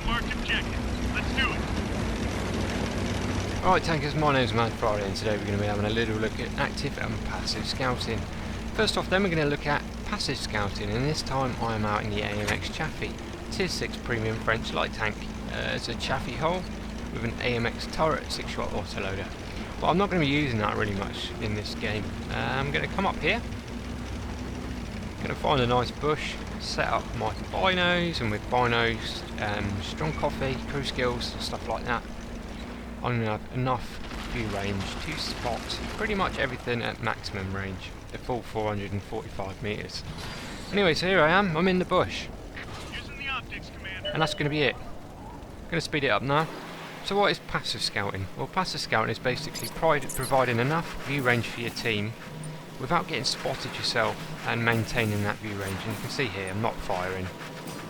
marked objective. Let's do it. Alright tankers, my name's Mad Friday and today we're going to be having a little look at active and passive scouting. First off then we're going to look at passive scouting, and this time I am out in the AMX Chaffee. Tier 6 premium French light tank. It's a Chaffee hull with an AMX turret 6-shot autoloader. But I'm not going to be using that really much in this game. I'm going to come up here, going to find a nice bush, set up my binos, and with binos, strong coffee, crew skills, stuff like that, I'm going to have enough view range to spot pretty much everything at maximum range, the full 445 metres. Anyway, so here I am, I'm in the bush, Using the optics, Commander. and that's going to be it. I'm going to speed it up now. So what is passive scouting? Well, passive scouting is basically providing enough view range for your team without getting spotted yourself and maintaining that view range. And you can see here I'm not firing.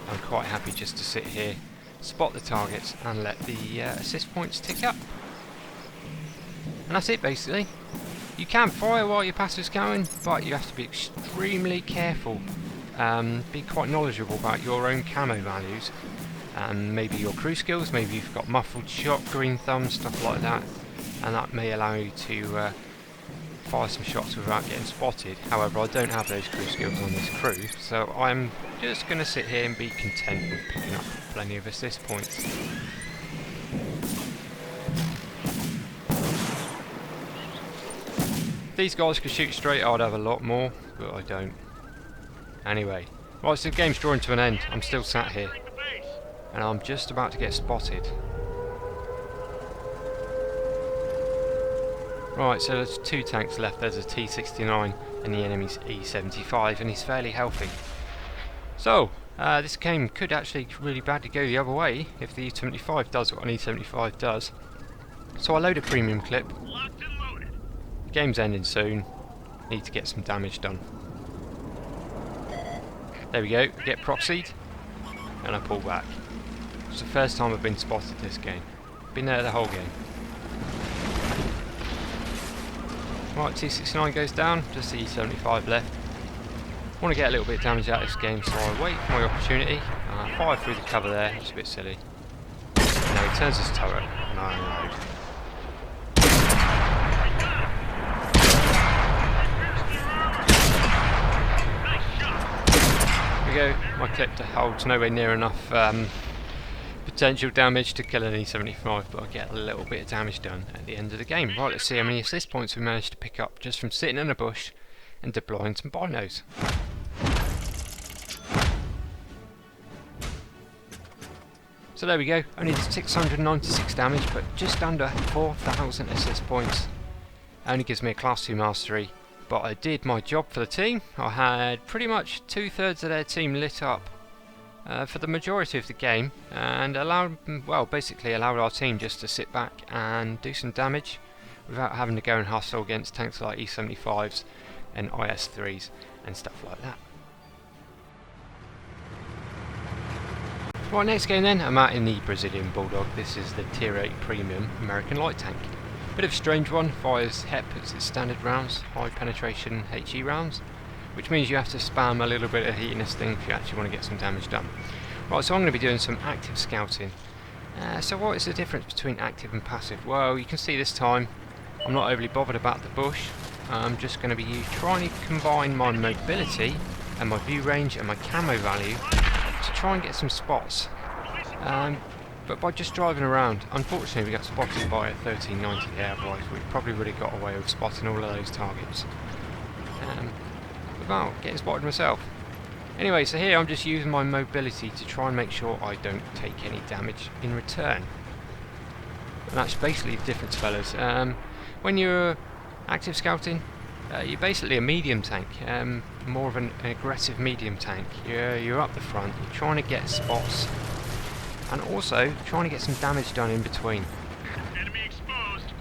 I'm quite happy just to sit here, spot the targets and let the assist points tick up. And that's it basically. You can fire while you're passive scouting, but you have to be extremely careful. Be quite knowledgeable about your own camo values. And maybe your crew skills, maybe you've got muffled shot, green thumb, stuff like that, and that may allow you to fire some shots without getting spotted. However, I don't have those crew skills on this crew, so I'm just going to sit here and be content with picking up plenty of assist points. If these guys could shoot straight, I'd have a lot more, but I don't. Anyway, right, so the game's drawing to an end. I'm still sat here, and I'm just about to get spotted. Right, so there's two tanks left. There's a T69 and the enemy's E75, and he's fairly healthy. So, this game could actually really badly go the other way if the E75 does what an E75 does. So I load a premium clip. Locked and loaded. The game's ending soon. Need to get some damage done. There we go, get proxied, and I pull back. It's the first time I've been spotted this game. Been there the whole game. Right, T69 goes down, just the E75 left. Want to get a little bit of damage out of this game, so I wait for my opportunity. Fire through the cover there, that's a bit silly. Now he turns his turret, and I unload. There we go, my clip holds nowhere near enough potential damage to kill an E75, but I get a little bit of damage done at the end of the game. Right, let's see how many assist points we managed to pick up just from sitting in a bush and deploying some binos. So there we go, only 696 damage, but just under 4,000 assist points. Only gives me a class 2 mastery, but I did my job for the team. I had pretty much 2/3 of their team lit up for the majority of the game, and basically allowed our team just to sit back and do some damage without having to go and hustle against tanks like E75s and IS3s and stuff like that. Right, next game then, I'm out in the Brazilian Bulldog. This is the Tier 8 Premium American light tank. Bit of a strange one, fires HEP as its standard rounds, high penetration HE rounds, which means you have to spam a little bit of heat in this thing if you actually want to get some damage done. Right, so I'm going to be doing some active scouting. So what is the difference between active and passive? Well, you can see this time I'm not overly bothered about the bush. I'm just going to be trying to combine my mobility and my view range and my camo value to try and get some spots. But by just driving around, unfortunately we got spotted by a 1390 there, otherwise we probably would have got away with spotting all of those targets. Without getting spotted myself. Anyway, so here I'm just using my mobility to try and make sure I don't take any damage in return. And that's basically the difference, fellas. When you're active scouting, you're basically a medium tank, more of an aggressive medium tank. You're up the front, you're trying to get spots, and also trying to get some damage done in between. Enemy exposed.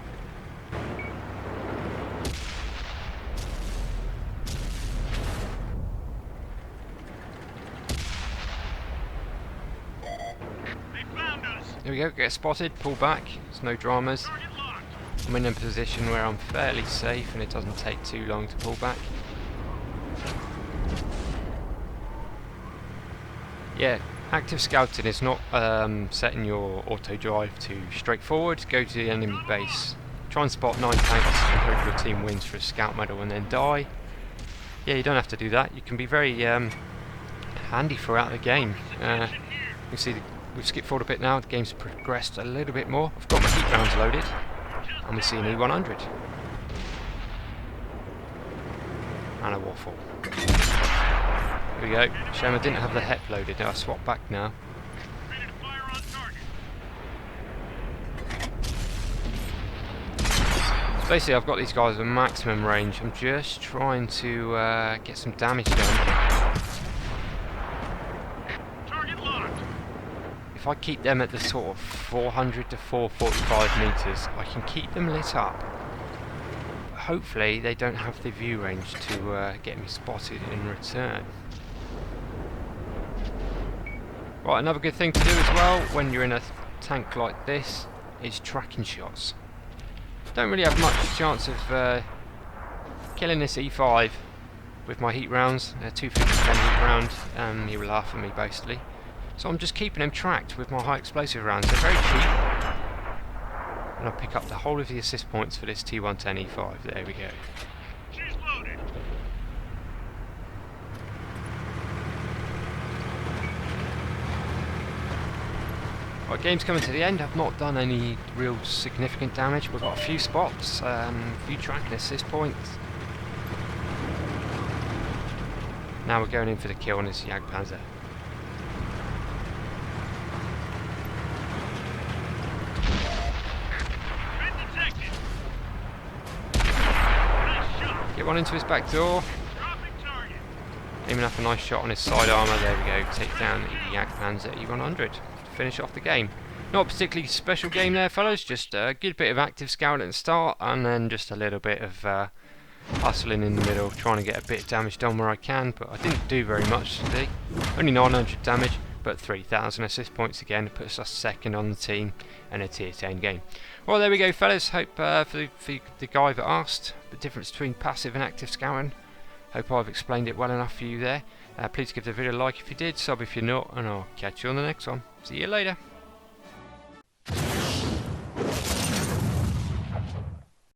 They found us. There we go, get spotted, pull back, there's no dramas. Target locked. I'm in a position where I'm fairly safe and it doesn't take too long to pull back. Yeah, Active scouting is not setting your auto drive to straight forward, go to the enemy base, try and spot 9 tanks and hope your team wins for a scout medal and then die. Yeah, you don't have to do that. You can be very handy throughout the game. You can see we've skipped forward a bit now, the game's progressed a little bit more. I've got my heat rounds loaded and we see an E100 and a waffle. Here we go. Shame I didn't have the HEP loaded. I'll swap back now. Ready to fire on target. So basically I've got these guys at maximum range. I'm just trying to get some damage done. Target locked. If I keep them at the sort of 400 to 445 meters, I can keep them lit up. But hopefully they don't have the view range to get me spotted in return. Right, another good thing to do as well when you're in a tank like this is tracking shots. Don't really have much chance of killing this E5 with my heat rounds. They're 250 heat round. He will laugh at me basically. So I'm just keeping him tracked with my high explosive rounds. They're very cheap. And I'll pick up the whole of the assist points for this T110 E5. There we go. She's loaded. Right, game's coming to the end. I've not done any real significant damage. We've got a few spots, a few track and assist points. Now we're going in for the kill on this Jagdpanzer. Been detected. Nice shot. Get one into his back door. Dropping target. Aiming up a nice shot on his side armour. There we go. Take down the Jagdpanzer E100. Finish off the game. Not a particularly special game there, fellas. Just a good bit of active scouting at the start, and then just a little bit of hustling in the middle, trying to get a bit of damage done where I can. But I didn't do very much today. Only 900 damage, but 3,000 assist points again. Puts us second on the team and a tier 10 game. Well, there we go, fellas. Hope for the guy that asked the difference between passive and active scouting. Hope I've explained it well enough for you there. Please give the video a like if you did, sub if you're not, and I'll catch you on the next one. See you later.